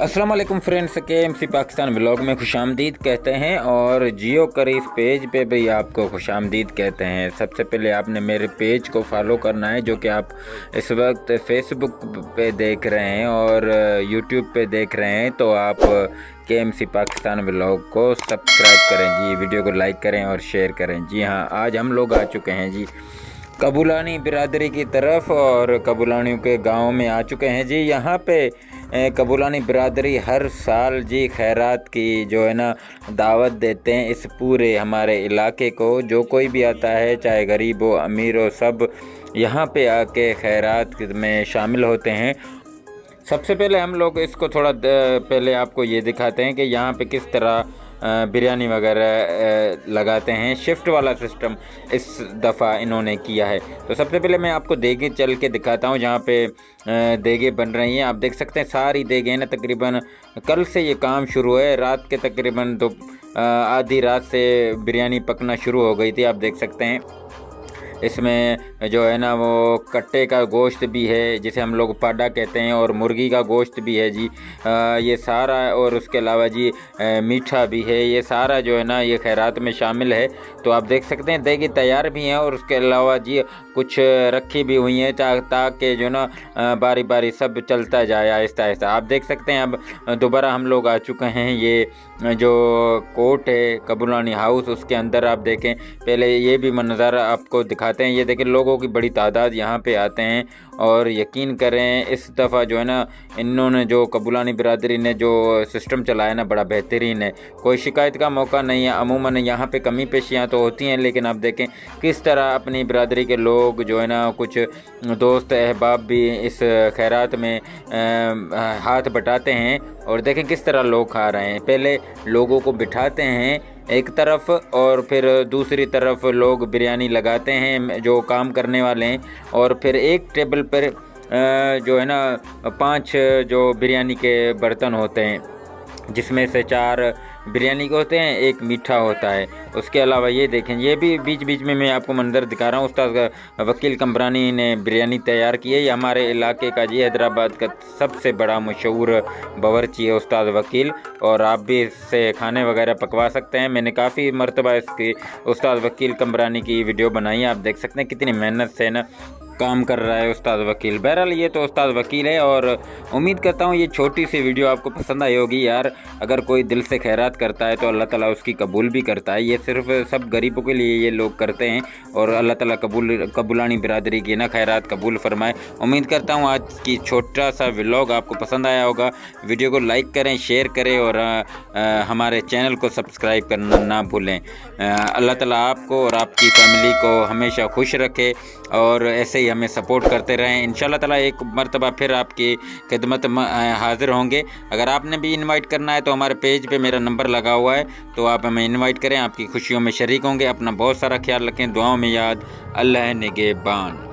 अस्सलाम वालेकुम friends, KMC Pakistan vlog में खुशामदीद कहते हैं और जियो करीब पेज पे भी आपको खुशामदीद कहते हैं। सबसे पहले आपने मेरे पेज को फॉलो करना है जो कि आप इस वक्त फेसबुक पे देख रहे हैं और यूट्यूब पे देख रहे हैं, तो आप KMC पाकिस्तान व्लॉग को सब्सक्राइब करें जी, वीडियो को लाइक करें और शेयर करें। जी हाँ, आज हम लोग आ चुके हैं जी कबूलानी बिरादरी की तरफ और कबूलानियों के गाँव में आ चुके हैं जी। यहाँ पे कबूलानी बिरादरी हर साल जी खैरात की जो है ना दावत देते हैं इस पूरे हमारे इलाके को। जो कोई भी आता है, चाहे गरीब हो अमीर हो, सब यहाँ पे आके खैरात में शामिल होते हैं। सबसे पहले हम लोग इसको थोड़ा पहले आपको ये दिखाते हैं कि यहाँ पे किस तरह बिरयानी वगैरह लगाते हैं। शिफ्ट वाला सिस्टम इस दफ़ा इन्होंने किया है। तो सबसे पहले मैं आपको देगे चल के दिखाता हूँ जहाँ पे देगे बन रही हैं। आप देख सकते हैं सारी देगे ना, तकरीबन कल से ये काम शुरू है। रात के तकरीबन तो आधी रात से बिरयानी पकना शुरू हो गई थी। आप देख सकते हैं इसमें जो है ना वो कट्टे का गोश्त भी है जिसे हम लोग पाडा कहते हैं, और मुर्गी का गोश्त भी है जी, ये सारा, और उसके अलावा जी मीठा भी है। ये सारा जो है ना ये खैरात में शामिल है। तो आप देख सकते हैं देगी तैयार भी हैं और उसके अलावा जी कुछ रखी भी हुई हैं ताकि जो ना बारी बारी सब चलता जाए आहिस्ता आहिस्ता। आप देख सकते हैं अब दोबारा हम लोग आ चुके हैं ये जो कोर्ट है कबूलानी हाउस, उसके अंदर आप देखें। पहले ये भी मंजर आपको दिखाते हैं। ये देखें लोगों की बड़ी तादाद यहाँ पे आते हैं और यकीन करें इस दफ़ा जो है ना इन्होंने जो कबूलानी बिरादरी ने जो सिस्टम चलाया ना बड़ा बेहतरीन है। कोई शिकायत का मौका नहीं है। अमूमन यहाँ पे कमी पेशियाँ तो होती हैं, लेकिन आप देखें किस तरह अपनी बिरादरी के लोग जो है ना, कुछ दोस्त अहबाब भी इस खैरात में हाथ बटाते हैं और देखें किस तरह लोग खा रहे हैं। पहले लोगों को बिठाते हैं एक तरफ और फिर दूसरी तरफ लोग बिरयानी लगाते हैं जो काम करने वाले हैं, और फिर एक टेबल पर जो है ना 5 जो बिरयानी के बर्तन होते हैं जिसमें से 4 बिरयानी के होते हैं, 1 मीठा होता है। उसके अलावा ये देखें, ये भी बीच बीच में मैं आपको मंजर दिखा रहा हूँ। उस्ताद वकील कबरानी ने बिरयानी तैयार की है। ये हमारे इलाके का जी हैदराबाद का सबसे बड़ा मशहूर बावर्ची है उस्ताद वकील, और आप भी इससे खाने वगैरह पकवा सकते हैं। मैंने काफ़ी मरतबा इसकी उस्ताद वकील कबरानी की वीडियो बनाई है। आप देख सकते हैं कितनी मेहनत से ना काम कर रहा है उस्ताद वकील। बहरहाल ये तो उस्ताद वकील है, और उम्मीद करता हूँ ये छोटी सी वीडियो आपको पसंद आई होगी। यार अगर कोई दिल से खैरात करता है तो अल्लाह ताला उसकी कबूल भी करता है। ये सिर्फ सब गरीबों के लिए ये लोग करते हैं और अल्लाह ताला कबूलानी बिरादरी की ना खैरात कबूल फरमाए। उम्मीद करता हूँ आज की छोटा सा व्लॉग आपको पसंद आया होगा। वीडियो को लाइक करें, शेयर करें और हमारे चैनल को सब्सक्राइब करना ना भूलें। अल्लाह ताला आपको और आपकी फैमिली को हमेशा खुश रखे और ऐसे ही हमें सपोर्ट करते रहें। इंशाल्लाह ताला एक मरतबा फिर आपकी खिदमत हाज़िर होंगे। अगर आपने भी इनवाइट करना है तो हमारे पेज पे मेरा नंबर लगा हुआ है, तो आप हमें इनवाइट करें, आपकी खुशियों में शरीक होंगे। अपना बहुत सारा ख्याल रखें, दुआओं में याद। अल्लाह निगहबान।